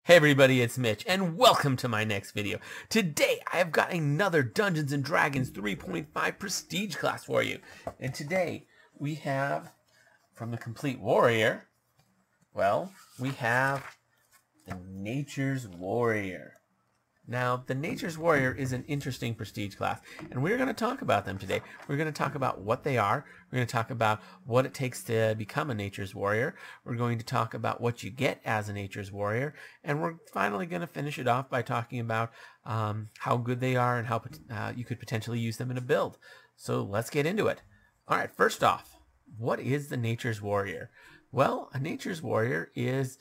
Hey everybody, it's Mitch, and welcome to my next video. Today, I have got another Dungeons & Dragons 3.5 Prestige class for you. And today, we have, from the Complete Warrior, well, we have the Nature's Warrior. Now, the Nature's Warrior is an interesting prestige class, and we're going to talk about them today. We're going to talk about what they are. We're going to talk about what it takes to become a Nature's Warrior. We're going to talk about what you get as a Nature's Warrior, and we're finally going to finish it off by talking about how good they are and how you could potentially use them in a build. So let's get into it. All right, first off, what is the Nature's Warrior? Well, a Nature's Warrior is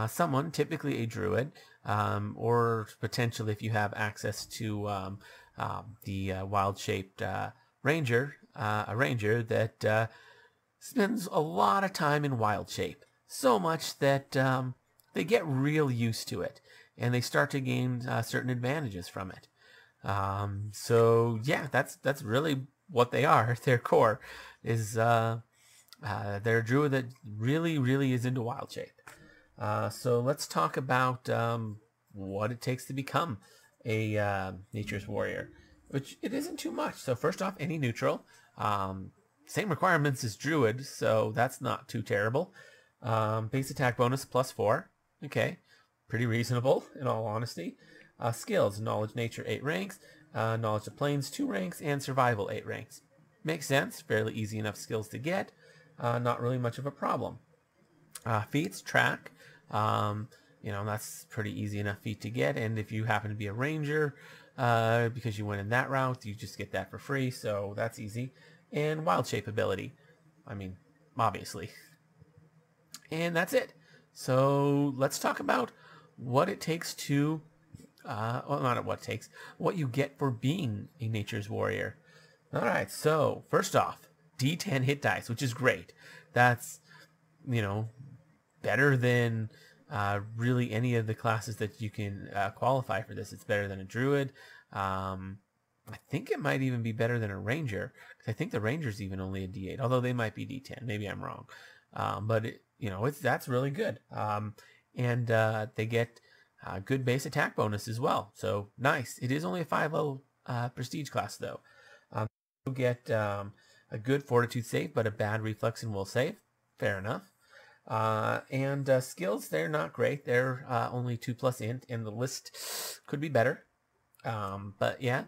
someone, typically a druid, or potentially if you have access to the wild-shaped ranger, a ranger that spends a lot of time in wild shape, so much that they get real used to it, and they start to gain certain advantages from it. So yeah, that's really what they are. Their core is they're a druid that really is into wild shape. So let's talk about what it takes to become a Nature's Warrior, which it isn't too much. So first off, any neutral. Same requirements as Druid, so that's not too terrible. Base attack bonus +4. Okay, pretty reasonable in all honesty. Skills, Knowledge Nature 8 ranks, Knowledge of Planes 2 ranks, and Survival 8 ranks. Makes sense, fairly easy enough skills to get. Not really much of a problem. Feats, track, that's pretty easy enough feat to get, and if you happen to be a ranger, because you went in that route, you just get that for free, so that's easy. And wild shape ability, obviously. And that's it. So let's talk about what it takes to, well, not what it takes, what you get for being a Nature's Warrior. Alright, so first off, D10 hit dice, which is great. That's, better than really any of the classes that you can qualify for this. It's better than a druid. I think it might even be better than a ranger, because I think the ranger's even only a D8, although they might be D10. Maybe I'm wrong. But that's really good. And they get good base attack bonus as well. So nice. It is only a 5-level prestige class though. You'll get a good fortitude save, but a bad reflex and will save. Fair enough. And skills, they're not great. They're only 2+ int, and the list could be better. But yeah,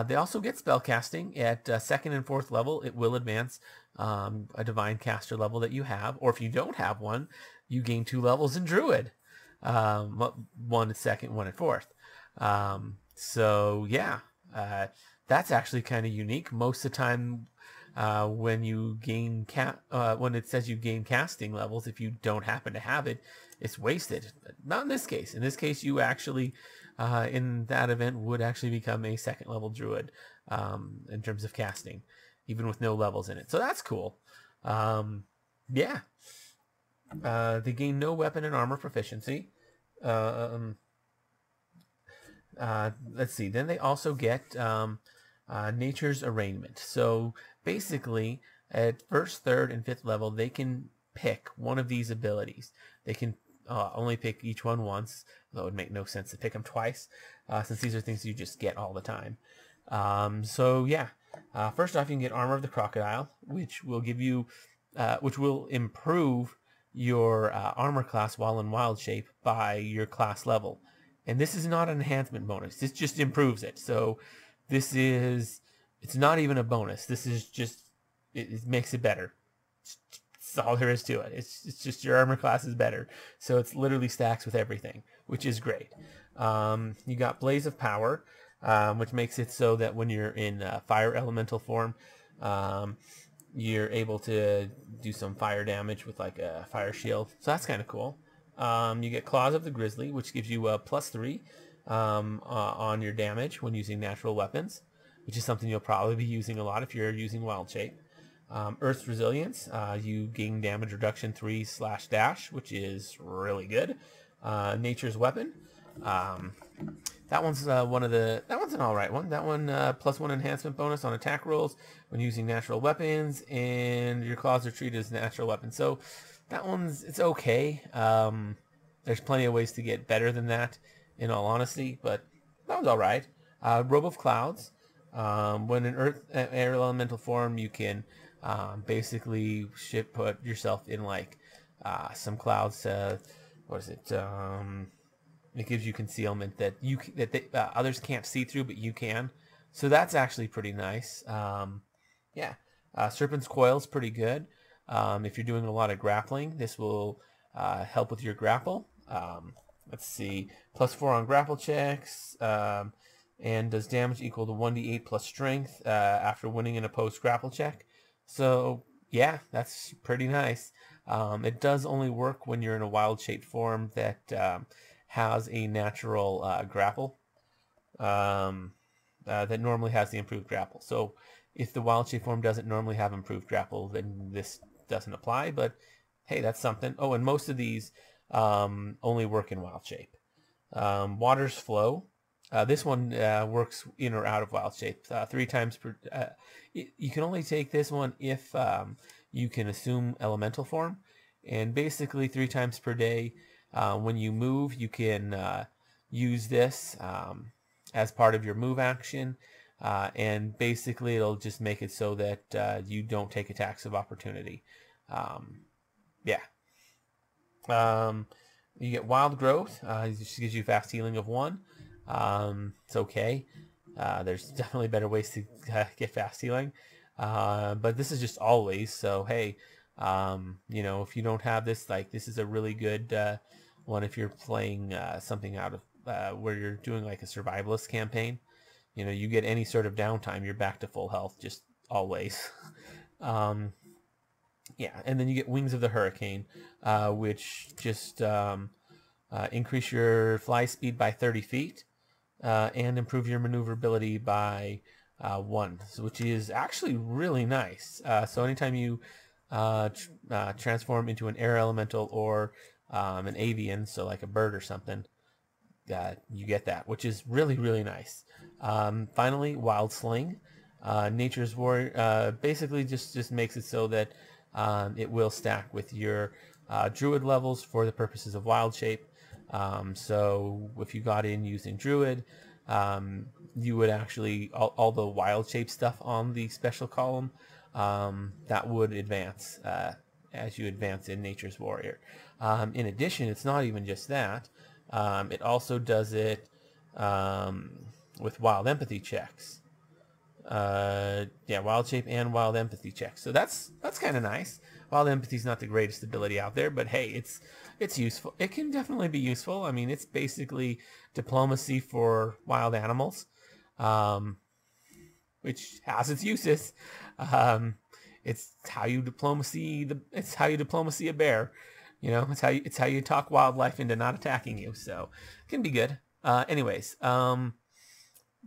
they also get spellcasting at 2nd and 4th level. It will advance a divine caster level that you have, or if you don't have one, you gain 2 levels in druid. 1 at 2nd, 1 at 4th. So yeah, that's actually kind of unique. Most of the time, when you gain when it says you gain casting levels, if you don't happen to have it, it's wasted. Not in this case. In this case, you actually, in that event, would actually become a 2nd level druid in terms of casting, even with no levels in it. So that's cool. Yeah. They gain no weapon and armor proficiency. Let's see. Then they also get Nature's Arraignment. So basically, at 1st, 3rd, and 5th level, they can pick one of these abilities. They can only pick each one once, though it would make no sense to pick them twice, since these are things you just get all the time. So yeah, first off, you can get Armor of the Crocodile, which will give you, which will improve your armor class while in wild shape by your class level. And this is not an enhancement bonus. This just improves it. So this is, it's not even a bonus. This is just, it makes it better. That's all there is to it. It's just your armor class is better. So it's literally stacks with everything, which is great. You got Blaze of Power, which makes it so that when you're in fire elemental form, you're able to do some fire damage with like a fire shield. So that's kind of cool. You get Claws of the Grizzly, which gives you a +3 on your damage when using natural weapons, which is something you'll probably be using a lot if you're using wild shape. Earth's Resilience, you gain damage reduction 3/dash, which is really good. Nature's Weapon, that one's that one's an alright one. That one +1 enhancement bonus on attack rolls when using natural weapons, and your claws are treated as natural weapons. So that one's, it's okay. There's plenty of ways to get better than that, in all honesty, but that was all right. Robe of Clouds. When in air elemental form, you can basically put yourself in like some clouds. What is it? It gives you concealment that others can't see through, but you can. So that's actually pretty nice. Yeah, Serpent's Coil is pretty good. If you're doing a lot of grappling, this will help with your grapple. Let's see, +4 on grapple checks, and does damage equal to 1d8 plus strength after winning an opposed grapple check. So yeah, that's pretty nice. It does only work when you're in a wild shape form that has a natural grapple that normally has the improved grapple. So if the wild shape form doesn't normally have improved grapple, then this doesn't apply, but hey, that's something. Oh, and most of these only work in wild shape. Water's Flow. This one works in or out of wild shape 3 times per... you can only take this one if you can assume elemental form. And basically 3 times per day, when you move, you can use this as part of your move action. And basically it'll just make it so that you don't take attacks of opportunity. Yeah. You get Wild Growth. It just gives you fast healing of 1. It's okay. There's definitely better ways to get fast healing. But this is just always. So, hey, you know, if you don't have this, like, this is a really good one if you're playing something out of where you're doing like a survivalist campaign. You know, you get any sort of downtime, you're back to full health, just always. Yeah, and then you get Wings of the Hurricane, which just increase your fly speed by 30 feet and improve your maneuverability by 1, which is actually really nice. So anytime you transform into an air elemental or an avian, so like a bird or something, you get that, which is really, really nice. Finally, Wild Sling. Nature's Warrior basically just makes it so that it will stack with your Druid levels for the purposes of wild shape. So if you got in using Druid, you would actually, all the wild shape stuff on the special column, that would advance as you advance in Nature's Warrior. In addition, it's not even just that. It also does it with Wild Empathy checks. Yeah, Wild Shape and Wild Empathy checks. So that's kind of nice. Wild Empathy's not the greatest ability out there, but hey, it's useful. It can definitely be useful. I mean, it's basically diplomacy for wild animals, which has its uses. It's how you diplomacy a bear. You know, it's how you talk wildlife into not attacking you. So it can be good. Anyways,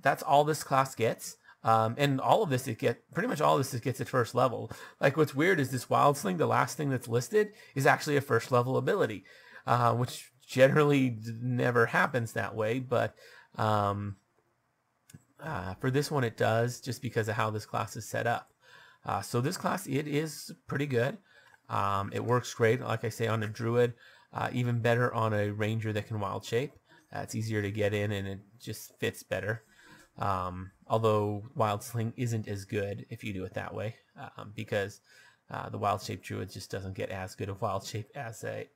that's all this class gets. And all of this pretty much all of this gets at first level. Like, what's weird is this Wild Sling, the last thing that's listed, is actually a first level ability, which generally never happens that way. But for this one, it does, just because of how this class is set up. So this class, it is pretty good. It works great, like I say, on a Druid, even better on a Ranger that can wild shape. It's easier to get in, and it just fits better. Although Wild Sling isn't as good if you do it that way, because the Wild Shape Druid just doesn't get as good of Wild Shape as the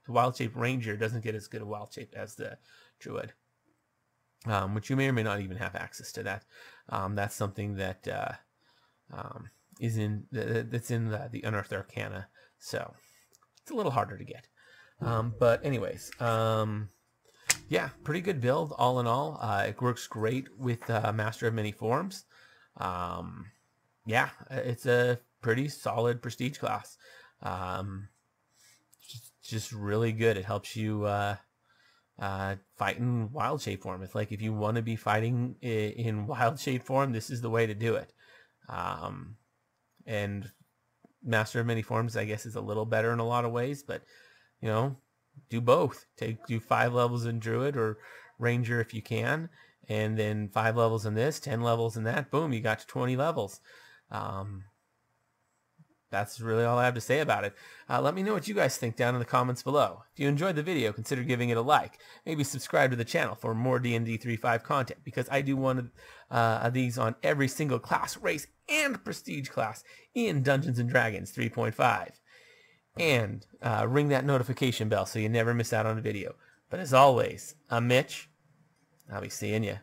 Wild Shape Ranger doesn't get as good of Wild Shape as the Druid, which you may or may not even have access to that. That's something that that's in the Unearthed Arcana, so it's a little harder to get. But anyways, yeah, pretty good build all in all. It works great with Master of Many Forms. Yeah, it's a pretty solid prestige class. Just really good. It helps you fight in wild shape form. It's like, if you want to be fighting in wild shape form, this is the way to do it. And Master of Many Forms, I guess, is a little better in a lot of ways, but you know, do both. Do 5 levels in Druid or Ranger if you can, and then 5 levels in this, 10 levels in that. Boom, you got to 20 levels. that's really all I have to say about it. Let me know what you guys think down in the comments below. If you enjoyed the video, consider giving it a like. Maybe subscribe to the channel for more D&D 3.5 content, because I do one of these on every single class, race, and prestige class in Dungeons & Dragons 3.5. And ring that notification bell so you never miss out on a video. But as always, I'm Mitch. I'll be seeing you